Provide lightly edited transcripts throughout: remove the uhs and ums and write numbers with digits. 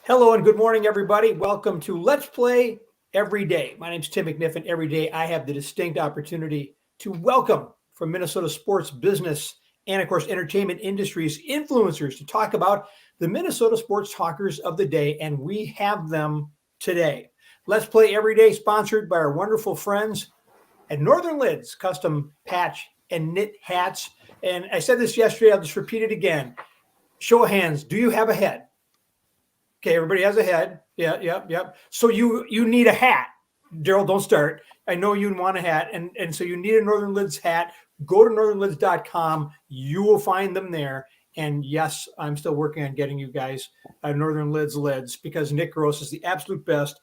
Hello and good morning, everybody. Welcome to Let's Play Every Day. My name's Tim McNiff, and every day I have the distinct opportunity to welcome from Minnesota sports business and, of course, entertainment industries influencers to talk about the Minnesota sports talkers of the day, and we have them today. Let's Play Every Day, sponsored by our wonderful friends at Northern Lids Custom Patch and Knit Hats. And I said this yesterday, I'll just repeat it again. Show of hands, do you have a head? Okay, everybody has a head. Yeah, yep. So you need a hat. Darrell, don't start. I know you want a hat, and so you need a Northern Lids hat. Go to northernlids.com. You will find them there. And yes, I'm still working on getting you guys Northern Lids because Nick Gross is the absolute best.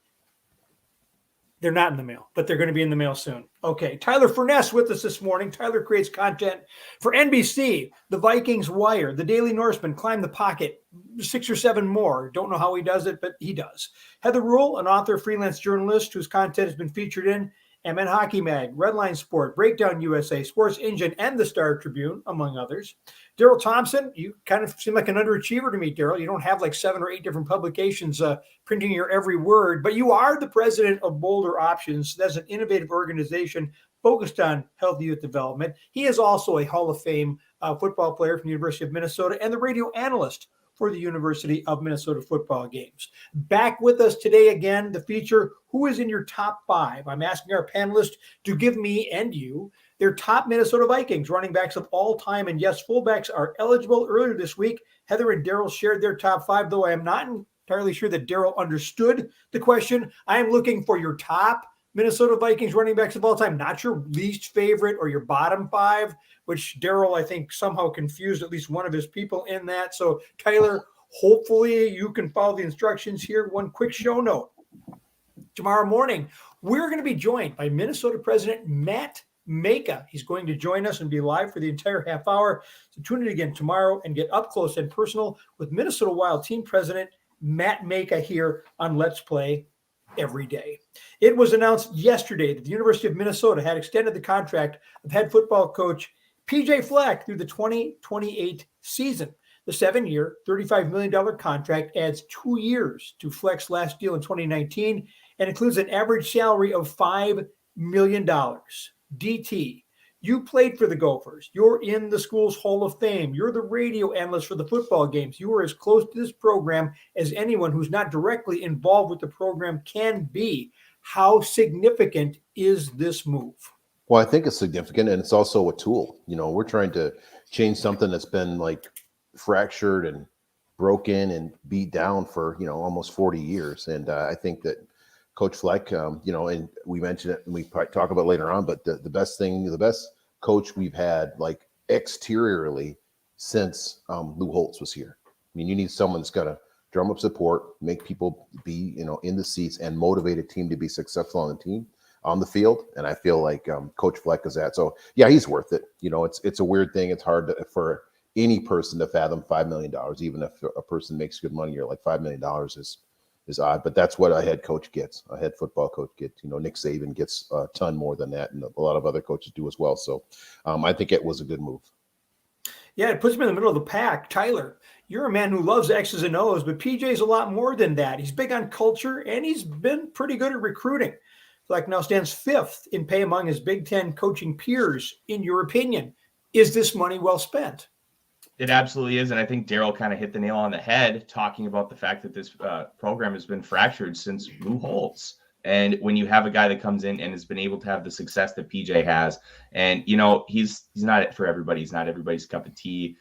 They're not in the mail, but they're going to be in the mail soon. Okay, Tyler Forness with us this morning. Tyler creates content for NBC, The Vikings Wire, The Daily Norseman, Climb the Pocket, 6 or 7 more. Don't know how he does it, but he does. Heather Rule, an author, freelance journalist whose content has been featured in MN Hockey Mag, Redline Sport, Breakdown USA, Sports Engine, and the Star Tribune, among others. Darrell Thompson, you kind of seem like an underachiever to me, Darrell. You don't have like 7 or 8 different publications printing your every word, but you are the president of Boulder Options. That's an innovative organization focused on healthy youth development. He is also a Hall of Fame football player from the University of Minnesota and the radio analyst for the University of Minnesota football games. Back with us today again, the feature, Who is in your top 5? I'm asking our panelists to give me and you their top Minnesota Vikings running backs of all time. And yes, fullbacks are eligible. Earlier this week, Heather and Darrell shared their top 5, though I am not entirely sure that Darrell understood the question. I am looking for your top Minnesota Vikings running backs of all time, not your least favorite or your bottom 5, which Darrell, I think, somehow confused at least one of his people in that. So, Tyler, hopefully you can follow the instructions here. One quick show note. Tomorrow morning, we're going to be joined by Minnesota President Matt Maka. He's going to join us and be live for the entire half hour. So tune in again tomorrow and get up close and personal with Minnesota Wild team president Matt Maka here on Let's Play Every Day. It was announced yesterday that the University of Minnesota had extended the contract of head football coach PJ Fleck through the 2028 season. The 7-year, $35 million contract adds 2 years to Fleck's last deal in 2019 and includes an average salary of $5 million. DT, you played for the Gophers. You're in the school's Hall of Fame. You're the radio analyst for the football games. You are as close to this program as anyone who's not directly involved with the program can be. How significant is this move? Well, I think it's significant, and it's also a tool. You know, we're trying to change something that's been like fractured and broken and beat down for, almost 40 years. And I think that Coach Fleck, and we mentioned it and we probably talk about it later on, but the best coach we've had like exteriorly since Lou Holtz was here. I mean, you need someone that's got to drum up support, make people be, in the seats and motivate a team to be successful on the field. And I feel like Coach Fleck is that. So yeah, he's worth it. It's a weird thing. It's hard for any person to fathom $5 million, even if a person makes good money. You're like $5 million is odd, but that's what a head coach gets. A head football coach gets. Nick Saban gets a ton more than that, and a lot of other coaches do as well. So I think it was a good move. Yeah, it puts him in the middle of the pack. Tyler, you're a man who loves X's and O's, but PJ's a lot more than that. He's big on culture, and he's been pretty good at recruiting. Fleck now stands 5th in pay among his Big Ten coaching peers. In your opinion, is this money well spent? It absolutely is. And I think Darrell kind of hit the nail on the head talking about the fact that this program has been fractured since Lou Holtz. And when you have a guy that comes in and has been able to have the success that PJ has, and, he's not for everybody. He's not everybody's cup of tea.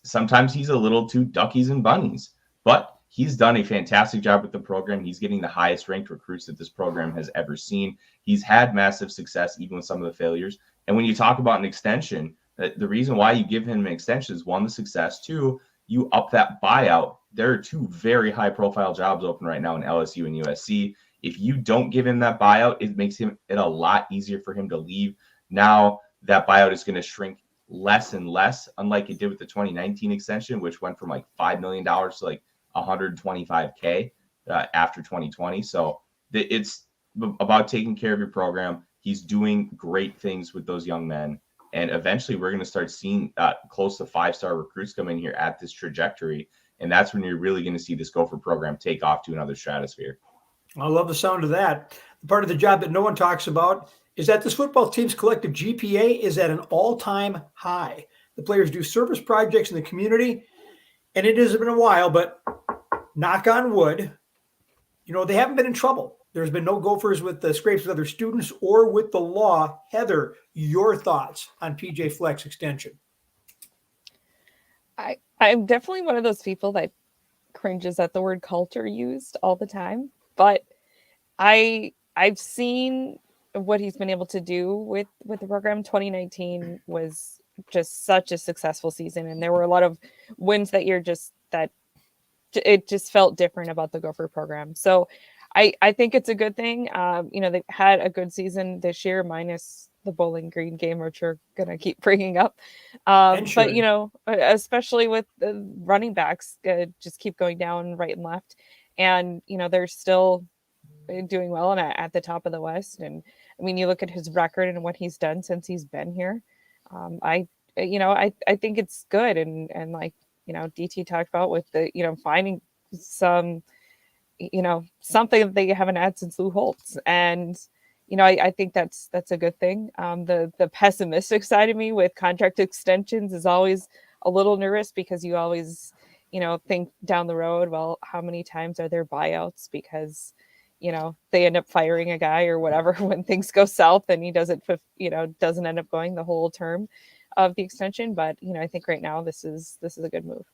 Sometimes he's a little too duckies and bunnies, but he's done a fantastic job with the program. He's getting the highest ranked recruits that this program has ever seen. He's had massive success, even with some of the failures. And when you talk about an extension, the reason why you give him an extension is 1, the success. 2, you up that buyout. There are 2 very high profile jobs open right now in LSU and USC. If you don't give him that buyout, it makes it a lot easier for him to leave. Now that buyout is going to shrink less and less, unlike it did with the 2019 extension, which went from like $5 million to like $125K after 2020. So it's about taking care of your program. He's doing great things with those young men. And eventually we're going to start seeing close to 5-star recruits come in here at this trajectory. And that's when you're really going to see this Gopher program take off to another stratosphere. I love the sound of that. The part of the job that no one talks about is that this football team's collective GPA is at an all-time high. The players do service projects in the community, and it has been a while, but knock on wood, they haven't been in trouble. There's been no Gophers with the scrapes with other students or with the law. Heather, your thoughts on PJ Fleck's extension? I'm definitely one of those people that cringes at the word culture used all the time, but I've seen what he's been able to do with the program. 2019 was just such a successful season, and there were a lot of wins that year that it just felt different about the Gopher program. So I think it's a good thing. They've had a good season this year, minus the Bowling Green game, which we're going to keep bringing up. But, especially with the running backs, just keep going down right and left. And, they're still doing well and at the top of the West. And I mean, you look at his record and what he's done since he's been here. I think it's good. And like, DT talked about with the, finding some, something that they haven't had since Lou Holtz. And, I think that's a good thing. The pessimistic side of me with contract extensions is always a little nervous, because you always, think down the road, well, how many times are there buyouts? Because, they end up firing a guy or whatever when things go south, and he doesn't end up going the whole term of the extension. But, I think right now this is a good move.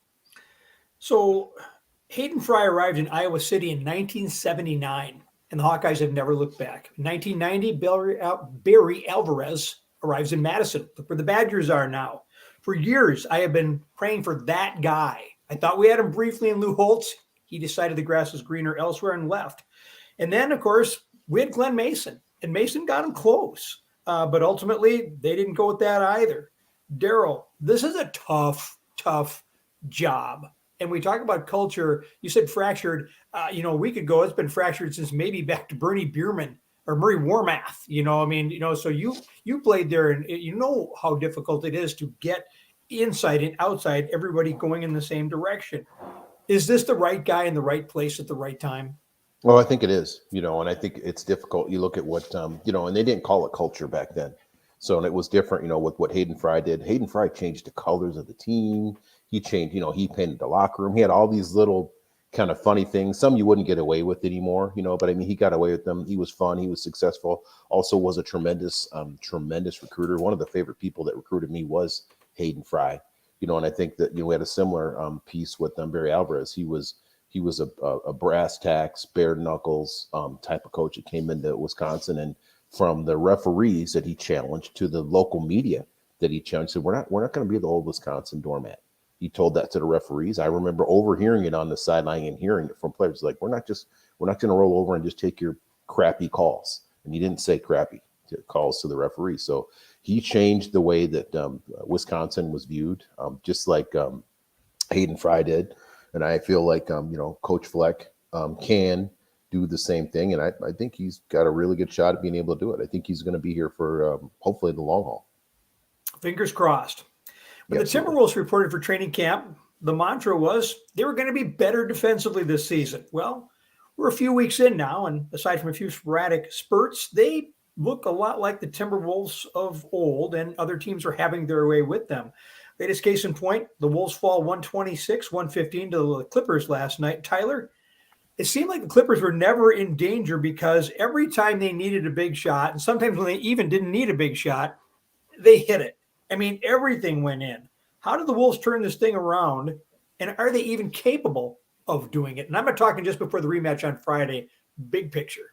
So Hayden Fry arrived in Iowa City in 1979, and the Hawkeyes have never looked back. In 1990, Barry Alvarez arrives in Madison. Look where the Badgers are now. For years, I have been praying for that guy. I thought we had him briefly in Lou Holtz. He decided the grass was greener elsewhere and left. And then, of course, we had Glenn Mason, and Mason got him close. But ultimately, they didn't go with that either. Darrell, this is a tough job. And we talk about culture. You said fractured. A week ago, it's been fractured since maybe back to Bernie Bierman or Murray Warmath. So you played there, and you know how difficult it is to get inside and outside, everybody going in the same direction. Is this the right guy in the right place at the right time? Well, I think it is, and I think it's difficult. You look at what, and they didn't call it culture back then. So, and it was different, with what Hayden Fry did. Hayden Fry changed the colors of the team. He changed, he painted the locker room. He had all these little kind of funny things. Some you wouldn't get away with anymore, but I mean, he got away with them. He was fun. He was successful. Also was a tremendous recruiter. One of the favorite people that recruited me was Hayden Fry, and I think that, we had a similar piece with Barry Alvarez. He was a brass tacks, bare knuckles type of coach that came into Wisconsin, and from the referees that he challenged to the local media that he challenged, said, we're not going to be the old Wisconsin doormat. He told that to the referees. I remember overhearing it on the sideline and hearing it from players like, we're not going to roll over and just take your crappy calls. And he didn't say crappy calls to the referees. So he changed the way that Wisconsin was viewed, just like Hayden Fry did. And I feel like, Coach Fleck can do the same thing. And I think he's got a really good shot at being able to do it. I think he's going to be here for hopefully the long haul. Fingers crossed. When the Timberwolves reported for training camp, the mantra was they were going to be better defensively this season. Well, we're a few weeks in now, and aside from a few sporadic spurts, they look a lot like the Timberwolves of old, and other teams are having their way with them. Latest case in point, the Wolves fall 126-115 to the Clippers last night. Tyler, it seemed like the Clippers were never in danger, because every time they needed a big shot, and sometimes when they even didn't need a big shot, they hit it. I mean, everything went in. How did the Wolves turn this thing around, and are they even capable of doing it? And I'm not talking just before the rematch on Friday. Big picture.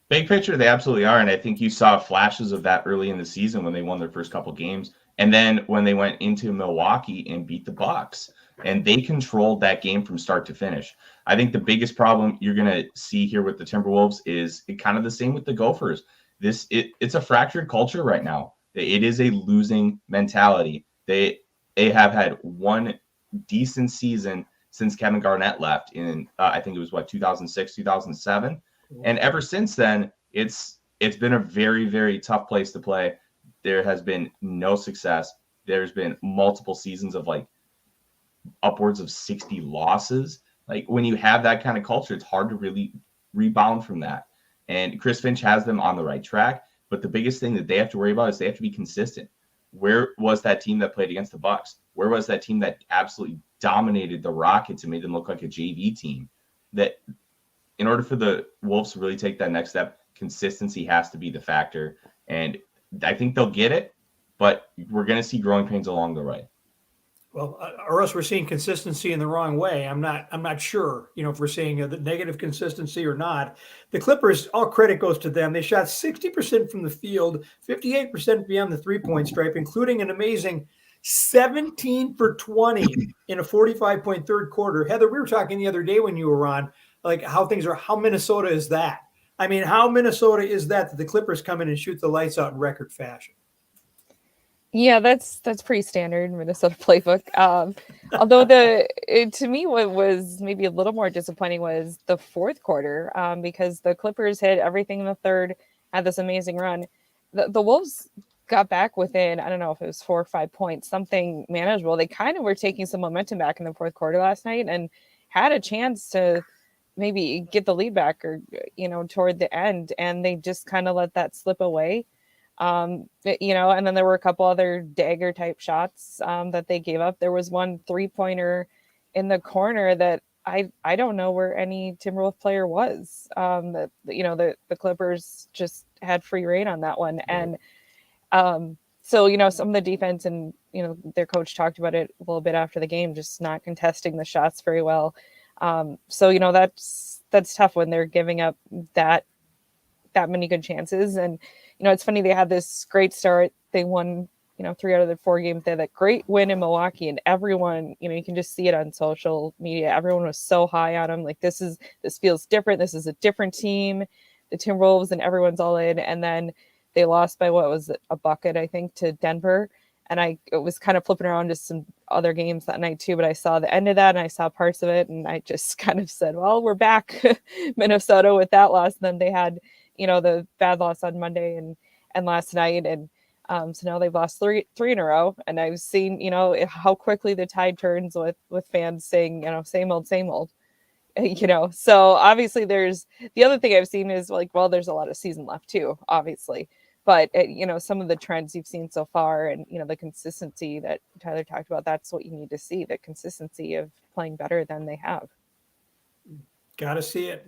Big picture, they absolutely are. And I think you saw flashes of that early in the season when they won their first couple games. And then when they went into Milwaukee and beat the Bucks, and they controlled that game from start to finish. I think the biggest problem you're going to see here with the Timberwolves is kind of the same with the Gophers. It's a fractured culture right now. It is a losing mentality. They have had one decent season since Kevin Garnett left in, I think it was 2006, 2007. And ever since then, it's been a very, very tough place to play. There has been no success. There's been multiple seasons of upwards of 60 losses. Like when you have that kind of culture, it's hard to really rebound from that. And Chris Finch has them on the right track. But the biggest thing that they have to worry about is they have to be consistent. Where was that team that played against the Bucks? Where was that team that absolutely dominated the Rockets and made them look like a JV team? That in order for the Wolves to really take that next step, consistency has to be the factor. And I think they'll get it, but we're going to see growing pains along the way. Well, or else we're seeing consistency in the wrong way. I'm not sure, if we're seeing the negative consistency or not. The Clippers, all credit goes to them. They shot 60% from the field, 58% beyond the three-point stripe, including an amazing 17 for 20 in a 45-point third quarter. Heather, we were talking the other day when you were on, like how Minnesota is that? I mean, how Minnesota is that the Clippers come in and shoot the lights out in record fashion? Yeah, that's pretty standard Minnesota playbook. Although to me, what was maybe a little more disappointing was the fourth quarter, because the Clippers hit everything in the third, had this amazing run. The Wolves got back within, I don't know if it was 4 or 5 points, something manageable. They kind of were taking some momentum back in the fourth quarter last night and had a chance to maybe get the lead back or, toward the end. And they just kind of let that slip away. And then there were a couple other dagger type shots that they gave up. There was one 3-pointer in the corner that I don't know where any Timberwolves player was. The Clippers just had free reign on that one. And so some of the defense and their coach talked about it a little bit after the game, just not contesting the shots very well. So that's tough when they're giving up that many good chances. And it's funny, they had this great start. They won, 3 out of the 4 games. They had that great win in Milwaukee, and everyone, you can just see it on social media. Everyone was so high on them. Like, this feels different. This is a different team, the Timberwolves, and everyone's all in. And then they lost by what was it, a bucket, I think, to Denver. And I was kind of flipping around to some other games that night too, but I saw the end of that and I saw parts of it. And I just kind of said, well, we're back Minnesota with that loss. And then they had, the bad loss on Monday and last night. And so now they've lost three in a row. And I've seen, how quickly the tide turns with fans saying, same old, so obviously there's the other thing I've seen is like, well, there's a lot of season left too, obviously. But, some of the trends you've seen so far and, the consistency that Tyler talked about, that's what you need to see, the consistency of playing better than they have. Got to see it.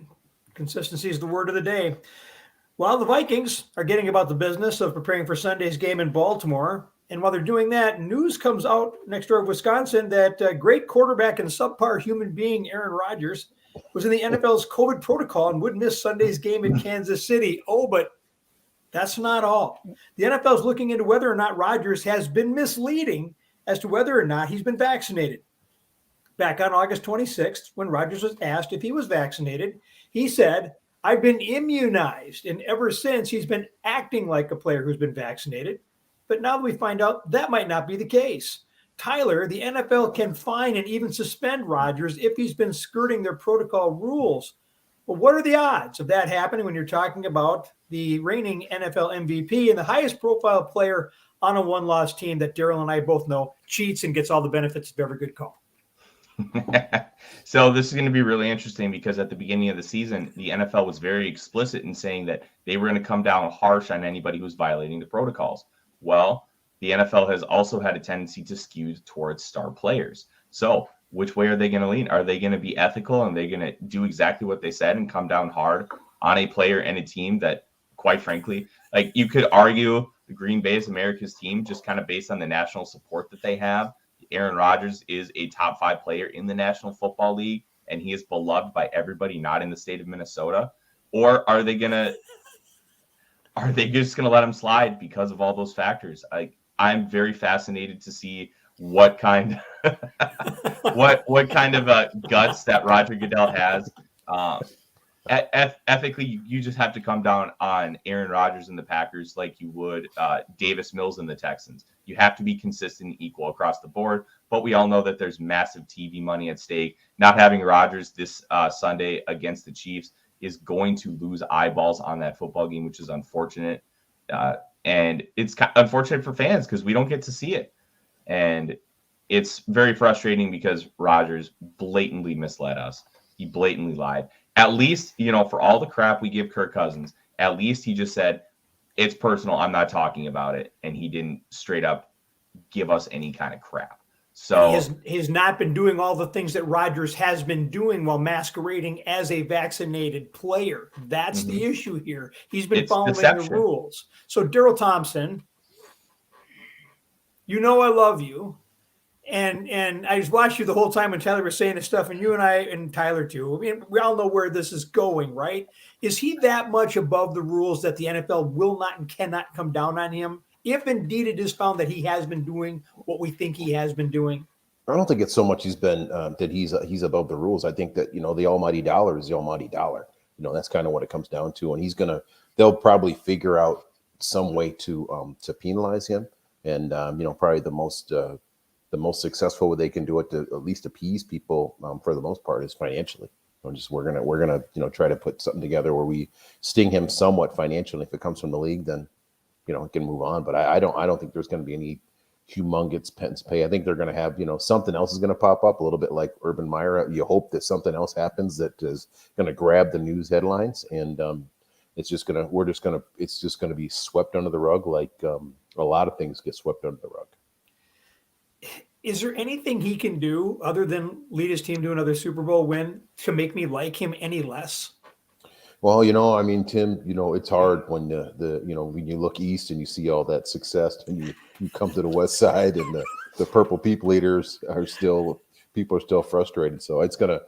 Consistency is the word of the day. Well, the Vikings are getting about the business of preparing for Sunday's game in Baltimore. And while they're doing that, news comes out next door of Wisconsin that great quarterback and subpar human being Aaron Rodgers was in the NFL's COVID protocol and would miss Sunday's game in Kansas City. Oh, but that's not all. The NFL is looking into whether or not Rodgers has been misleading as to whether or not he's been vaccinated. Back on August 26th, when Rodgers was asked if he was vaccinated, he said, "I've been immunized." And ever since, he's been acting like a player who's been vaccinated. But now that we find out that might not be the case. Tyler, the NFL can fine and even suspend Rodgers if he's been skirting their protocol rules. Well, what are the odds of that happening when you're talking about the reigning NFL MVP and the highest profile player on a one-loss team that Darrell and I both know cheats and gets all the benefits of every good call? So this is going to be really interesting because at the beginning of the season, the NFL was very explicit in saying that they were going to come down harsh on anybody who's violating the protocols. Well, the NFL has also had a tendency to skew towards star players. So which way are they going to lean? Are they going to be ethical and they're going to do exactly what they said and come down hard on a player and a team that, quite frankly, like you could argue the Green Bay is America's team just kind of based on the national support that they have. Aaron Rodgers is a top 5 player in the National Football League, and he is beloved by everybody not in the state of Minnesota. Or are they just going to let him slide because of all those factors? I'm very fascinated to see what kind what kind of guts that Roger Goodell has. Ethically, you just have to come down on Aaron Rodgers and the Packers like you would Davis Mills and the Texans. You have to be consistent and equal across the board, but we all know that there's massive TV money at stake. Not having Rodgers this Sunday against the Chiefs is going to lose eyeballs on that football game, which is unfortunate. And it's unfortunate for fans because we don't get to see it. And it's very frustrating because Rodgers blatantly misled us. He blatantly lied. At least, for all the crap we give Kirk Cousins, at least he just said, it's personal. I'm not talking about it. And he didn't straight up give us any kind of crap. So he has not been doing all the things that Rodgers has been doing while masquerading as a vaccinated player. That's the issue here. He's been following the rules. So Darrell Thompson, I love you. And I just watched you the whole time when Tyler was saying this stuff, and you and I and Tyler too. I mean, we all know where this is going, right? Is he that much above the rules that the NFL will not and cannot come down on him? If indeed it is found that he has been doing what we think he has been doing. I don't think it's so much he's been that he's above the rules. I think that the almighty dollar is the almighty dollar. That's kind of what it comes down to, and they'll probably figure out some way to penalize him, and probably the most successful way they can do it to at least appease people for the most part is financially. We're gonna try to put something together where we sting him somewhat financially. If it comes from the league, then it can move on. But I don't think there's going to be any humongous penance pay. I think they're going to have something else is going to pop up a little bit like Urban Meyer. You hope that something else happens that is going to grab the news headlines, and it's just going to be swept under the rug like a lot of things get swept under the rug. Is there anything he can do other than lead his team to another Super Bowl win to make me like him any less? Well, Tim, it's hard when when you look east and you see all that success, and you come to the west side and the purple people eaters people are still frustrated. So it's gonna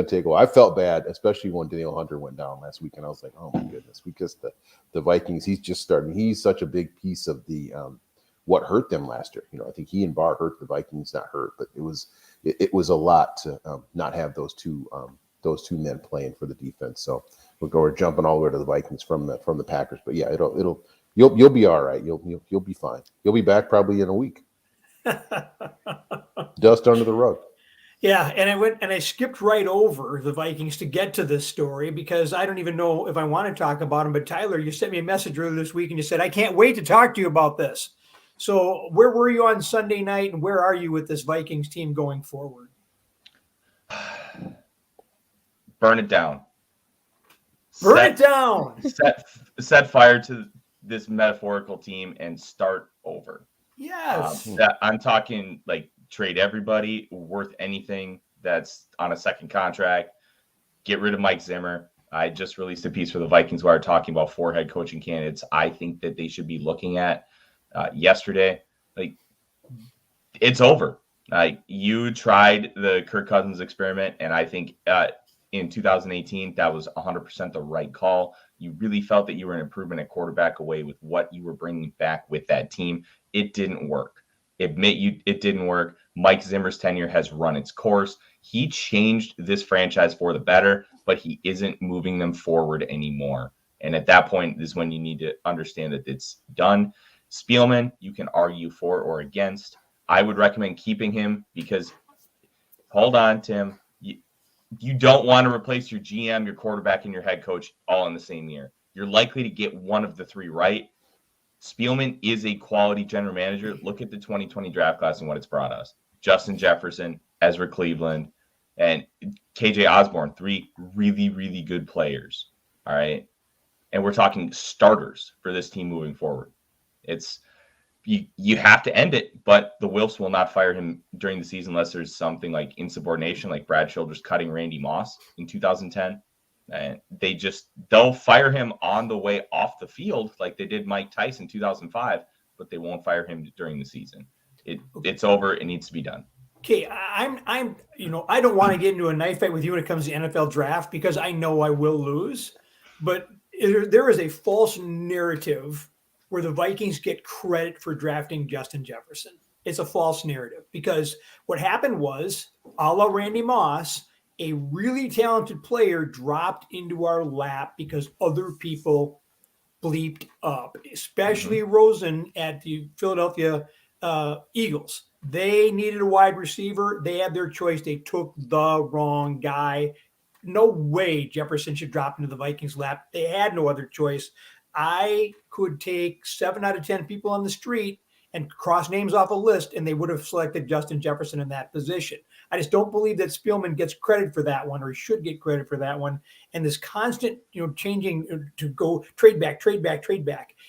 take a while. I felt bad, especially when Daniel Hunter went down last week, and I was like, oh my goodness, because the Vikings, he's just starting. He's such a big piece of the what hurt them last year. I think he and Barr hurt the Vikings, not hurt, but it was a lot to not have those two men playing for the defense. So we're jumping all the way to the Vikings from the Packers. But yeah, you'll be all right. You'll be fine. You'll be back probably in a week. Dust under the rug. Yeah, and I skipped right over the Vikings to get to this story because I don't even know if I want to talk about them. But Tyler, you sent me a message earlier this week and you said, I can't wait to talk to you about this. So where were you on Sunday night, and where are you with this Vikings team going forward? Burn it down. Burn it down. Set fire to this metaphorical team and start over. Yes. I'm talking like trade everybody worth anything that's on a second contract. Get rid of Mike Zimmer. I just released a piece for the Vikings where I'm talking about 4 head coaching candidates I think that they should be looking at yesterday. Like, it's over. You tried the Kirk Cousins experiment, and I think in 2018 that was 100% the right call. You really felt that you were an improvement at quarterback away with what you were bringing back with that team. It didn't work. It didn't work. Mike Zimmer's tenure has run its course. He changed this franchise for the better, but he isn't moving them forward anymore. And at that point is when you need to understand that it's done. Spielman, you can argue for or against. I would recommend keeping him because, hold on, Tim, you don't want to replace your GM, your quarterback, and your head coach all in the same year. You're likely to get one of the 3 right. Spielman is a quality general manager. Look at the 2020 draft class and what it's brought us. Justin Jefferson, Ezra Cleveland, and KJ Osborne, 3 really, really good players. All right. And we're talking starters for this team moving forward. It's you have to end it, but the Wilfs will not fire him during the season unless there's something like insubordination, like Brad Childress cutting Randy Moss in 2010. And they'll fire him on the way off the field like they did Mike Tice in 2005, but they won't fire him during the season. It's over. It needs to be done. Okay, I don't want to get into a knife fight with you when it comes to NFL draft because I know I will lose, but there is a false narrative where the Vikings get credit for drafting Justin Jefferson. It's a false narrative because what happened was, a la Randy Moss, a really talented player dropped into our lap because other people bleeped up, especially Rosen at the Philadelphia Eagles. They needed a wide receiver. They had their choice. They took the wrong guy. No way Jefferson should drop into the Vikings' lap. They had no other choice. I could take 7 out of 10 people on the street and cross names off a list, and they would have selected Justin Jefferson in that position. I just don't believe that Spielman gets credit for that one, or he should get credit for that one. And this constant, changing to go trade back.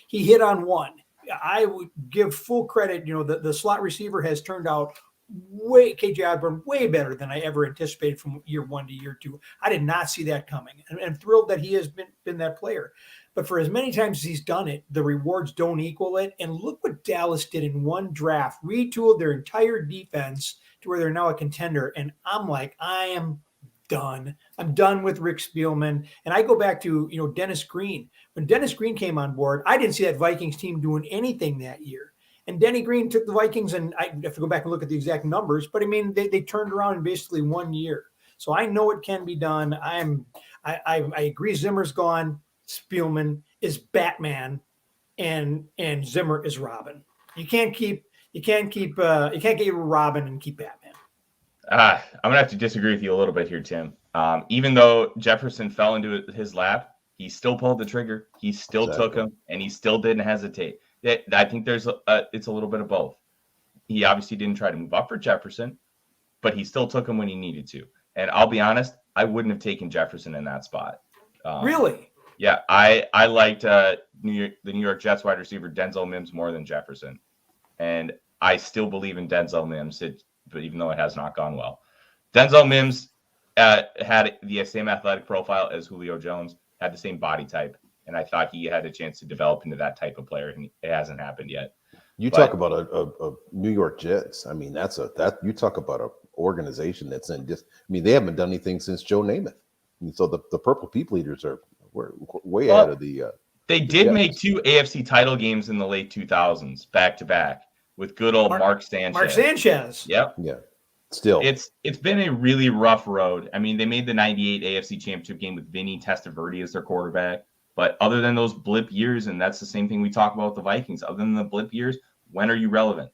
He hit on one. I would give full credit. The slot receiver has turned out KJ Osborne way better than I ever anticipated from year 1 to year 2. I did not see that coming, and I'm thrilled that he has been that player. But for as many times as he's done it, the rewards don't equal it. And look what Dallas did in one draft, retooled their entire defense to where they're now a contender. And I'm like, I am done. I'm done with Rick Spielman. And I go back to, Dennis Green. When Dennis Green came on board, I didn't see that Vikings team doing anything that year. And Denny Green took the Vikings, and I have to go back and look at the exact numbers, but I mean, they turned around in basically 1 year. So I know it can be done. I agree. Zimmer's gone. Spielman is Batman, and Zimmer is Robin. You can't get Robin and keep Batman. I'm gonna have to disagree with you a little bit here, Tim. Even though Jefferson fell into his lap, he still pulled the trigger. He still took him, and he still didn't hesitate. I think it's a little bit of both. He obviously didn't try to move up for Jefferson, but he still took him when he needed to. And I'll be honest, I wouldn't have taken Jefferson in that spot. Really? Yeah, I liked the New York Jets wide receiver Denzel Mims more than Jefferson, and I still believe in Denzel Mims, but even though it has not gone well. Denzel Mims had the same athletic profile as Julio Jones, had the same body type, and I thought he had a chance to develop into that type of player, and it hasn't happened yet. Talk about a New York Jets. I mean, you talk about an organization that's in just. I mean, they haven't done anything since Joe Namath. I mean, so the Purple People Eaters are way ahead of the. They did make 2 AFC title games in the late 2000s, back to back, with good old Mark Sanchez. Mark Sanchez. Yep. Yeah. Still, it's been a really rough road. I mean, they made the '98 AFC Championship game with Vinny Testaverde as their quarterback. But other than those blip years, and that's the same thing we talk about with the Vikings, other than the blip years, when are you relevant?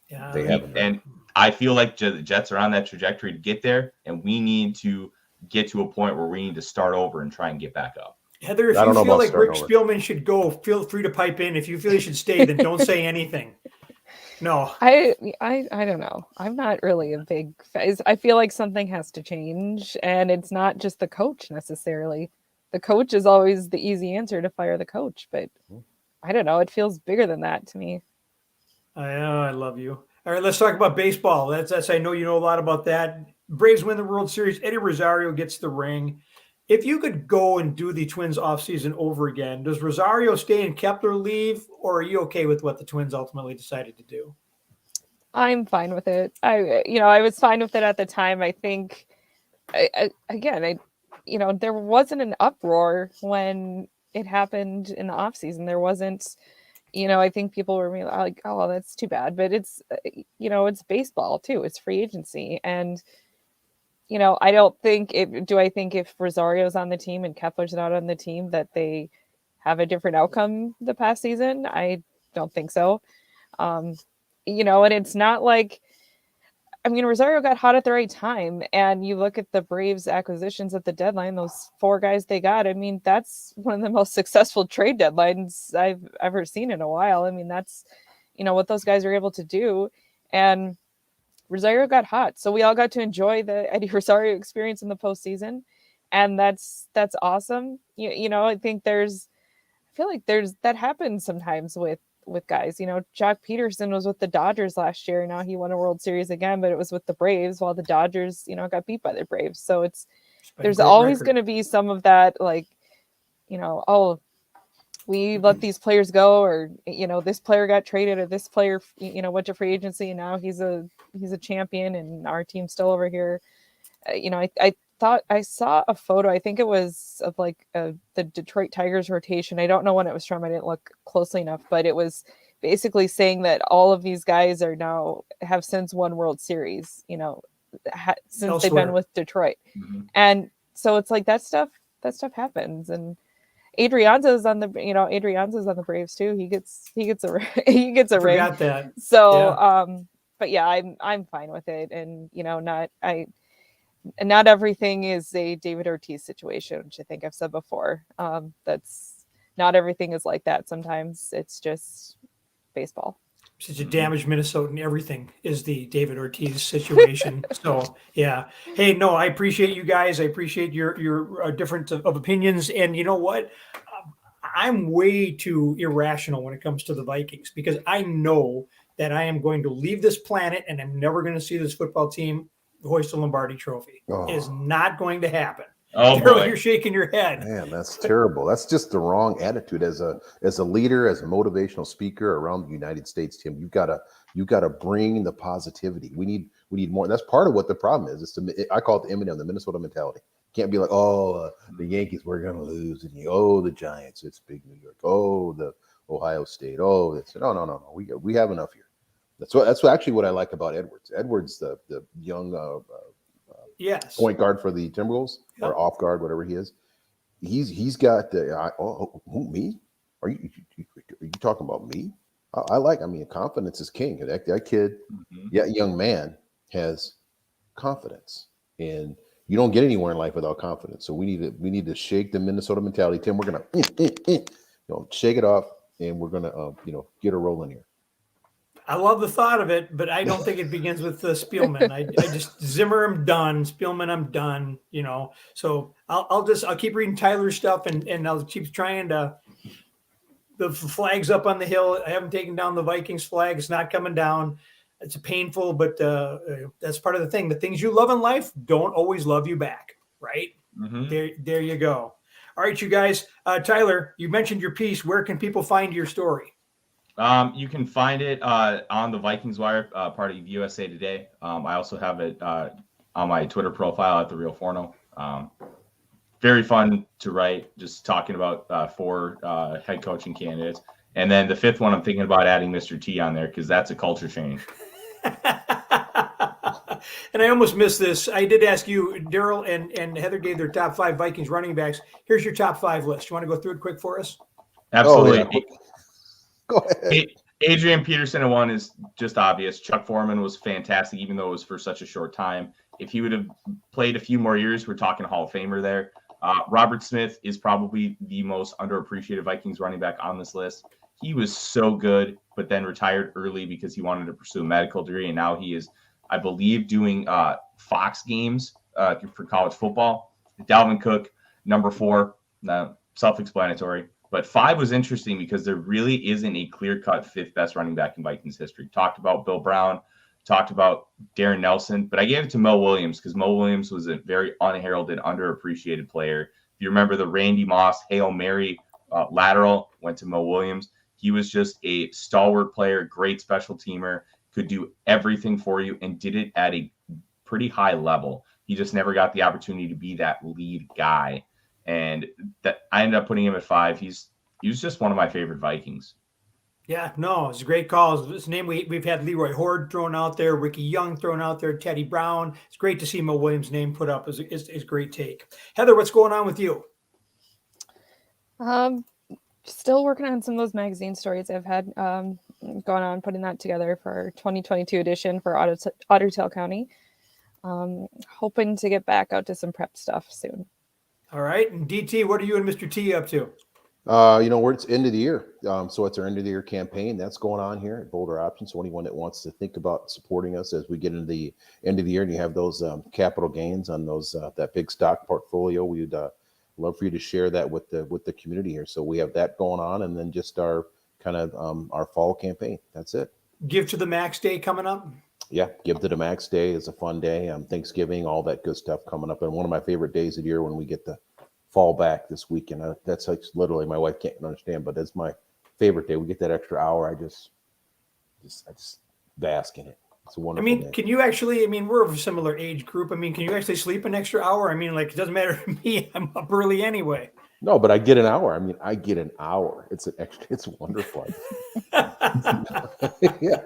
Yeah, they haven't. And I feel like the Jets are on that trajectory to get there, and we need to get to a point where we need to start over and try and get back up. Heather, if you feel like Rick Spielman should go, feel free to pipe in. If you feel he should stay, then don't say anything. No. I don't know. I'm not really a big fan. I feel like something has to change, and it's not just the coach necessarily. The coach is always the easy answer to fire the coach, but I don't know. It feels bigger than that to me. I love you. All right, let's talk about baseball. That's I know you know a lot about that. Braves win the World Series. Eddie Rosario gets the ring. If you could go and do the Twins offseason over again, does Rosario stay and Kepler leave, or are you okay with what the Twins ultimately decided to do? I'm fine with it. I was fine with it at the time. I think, there wasn't an uproar when it happened in the offseason. There wasn't, I think people were like, oh, that's too bad. But it's, it's baseball too. It's free agency. And, I don't think I think if Rosario's on the team and Kepler's not on the team that they have a different outcome the past season? I don't think so. And it's not like, Rosario got hot at the right time, and you look at the Braves acquisitions at the deadline, those 4 guys they got. That's one of the most successful trade deadlines I've ever seen in a while. That's, what those guys were able to do. And Rosario got hot. So we all got to enjoy the Eddie Rosario experience in the postseason. And that's awesome. I think that happens sometimes with guys. Jock Peterson was with the Dodgers last year. Now he won a World Series again, but it was with the Braves while the Dodgers, got beat by the Braves. So there's always going to be some of that, like, we let these players go, or, this player got traded, or this player, went to free agency, and now he's a champion and our team's still over here. I thought I saw a photo, I think it was of like the Detroit Tigers rotation. I don't know when it was from. I didn't look closely enough, but it was basically saying that all of these guys have since won World Series, since Elsewhere. They've been with Detroit. Mm-hmm. And so it's like that stuff happens. And Adrianza's on the Braves too. He gets a ring. Forgot that. So, yeah. But yeah, I'm fine with it. And, not everything is a David Ortiz situation, which I think I've said before. That's not everything is like that. Sometimes it's just baseball. such a damaged Minnesotan. Everything is the David Ortiz situation. So yeah. Hey, no, I appreciate you guys. I appreciate your difference of opinions. And you know what? I'm way too irrational when it comes to the Vikings because I know that I am going to leave this planet and I'm never going to see this football team hoist the Lombardi Trophy. It is not going to happen. Oh, Darrell, boy. you're shaking your head. Man, that's terrible. That's just the wrong attitude as a leader, as a motivational speaker around the United States, Tim. You gotta bring the positivity. We need more. That's part of what the problem is. I call it the M&M, the Minnesota mentality. Can't be like, the Yankees, we're gonna lose, and the Giants, it's big New York. The Ohio State. No. We have enough here. That's actually what I like about Edwards. Edwards, the young Yes. point guard for the Timberwolves, or off guard, whatever he is. He's got the me? Are you talking about me? Confidence is king. That kid, young man has confidence, and you don't get anywhere in life without confidence. So we need to shake the Minnesota mentality. Tim, we're gonna shake it off, and we're gonna get a rolling here. I love the thought of it, but I don't think it begins with Spielman. I just Zimmer, I'm done. Spielman, I'm done. So I'll keep reading Tyler's stuff and I'll keep trying to. The flag's up on the hill. I haven't taken down the Vikings flag. It's not coming down. It's painful, but that's part of the thing. The things you love in life don't always love you back, right? Mm-hmm. There you go. All right, you guys. Tyler, you mentioned your piece. Where can people find your story? You can find it on the Vikings Wire, part of USA Today. I also have it on my Twitter profile at The Real Forno. Very fun to write, just talking about 4 head coaching candidates. And then the 5th one, I'm thinking about adding Mr. T on there because that's a culture change. And I almost missed this. I did ask you, Darrell and Heather gave their top 5 Vikings running backs. Here's your top 5 list. You want to go through it quick for us? Absolutely. Oh, yeah. Go ahead. Adrian Peterson at 1 is just obvious. Chuck Foreman was fantastic, even though it was for such a short time. If he would have played a few more years, we're talking Hall of Famer there. Robert Smith is probably the most underappreciated Vikings running back on this list. He was so good, but then retired early because he wanted to pursue a medical degree, and now he is, I believe, doing Fox games for college football. Dalvin Cook, number 4, self-explanatory. But 5 was interesting because there really isn't a clear-cut 5th best running back in Vikings history. Talked about Bill Brown, talked about Darren Nelson, but I gave it to Mo Williams because Mo Williams was a very unheralded, underappreciated player. If you remember the Randy Moss Hail Mary lateral, went to Mo Williams. He was just a stalwart player, great special teamer, could do everything for you, and did it at a pretty high level. He just never got the opportunity to be that lead guy. And that I ended up putting him at 5. He was just one of my favorite Vikings. Yeah, no, it's a great call. His name, we've had Leroy Horde thrown out there, Ricky Young thrown out there, Teddy Brown. It's great to see Mo Williams' name put up. It's a great take. Heather, what's going on with you? Still working on some of those magazine stories I've had going on, putting that together for 2022 edition for Ottertail County. Hoping to get back out to some prep stuff soon. All right. And DT, what are you and Mr. T up to? It's end of the year. So it's our end of the year campaign that's going on here at Boulder Options. So anyone that wants to think about supporting us as we get into the end of the year and you have those capital gains on those that big stock portfolio, we'd love for you to share that with the community here. So we have that going on, and then just our kind of our fall campaign. That's it. Give to the Max Day coming up. Yeah, Give to the Max Day is a fun day. Thanksgiving, all that good stuff coming up, and one of my favorite days of the year when we get the fall back this weekend. That's like literally, my wife can't understand, but that's my favorite day. We get that extra hour. I just bask in it. It's a wonderful day. Can you actually, we're of a similar age group. Can you actually sleep an extra hour? It doesn't matter to me. I'm up early anyway. No, but I get an hour. I get an hour. It's an extra. It's wonderful. Yeah.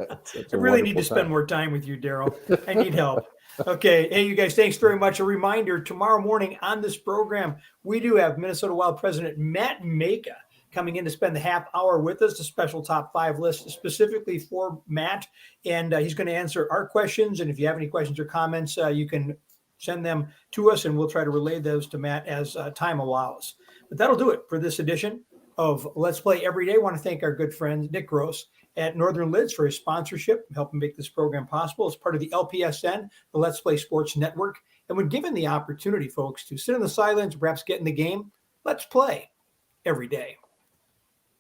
I really need to spend more time with you, Darrell. I need help. Okay. Hey, you guys, thanks very much. A reminder, tomorrow morning on this program, we do have Minnesota Wild President Matt Maka coming in to spend the half hour with us, a special top 5 list specifically for Matt. And he's going to answer our questions. And if you have any questions or comments, you can send them to us and we'll try to relay those to Matt as time allows. But that'll do it for this edition of Let's Play Every Day. I want to thank our good friend Nick Gross at Northern Lids for his sponsorship, helping make this program possible. As part of the LPSN, the Let's Play Sports Network. And when given the opportunity, folks, to sit on the sidelines, perhaps get in the game, let's play every day.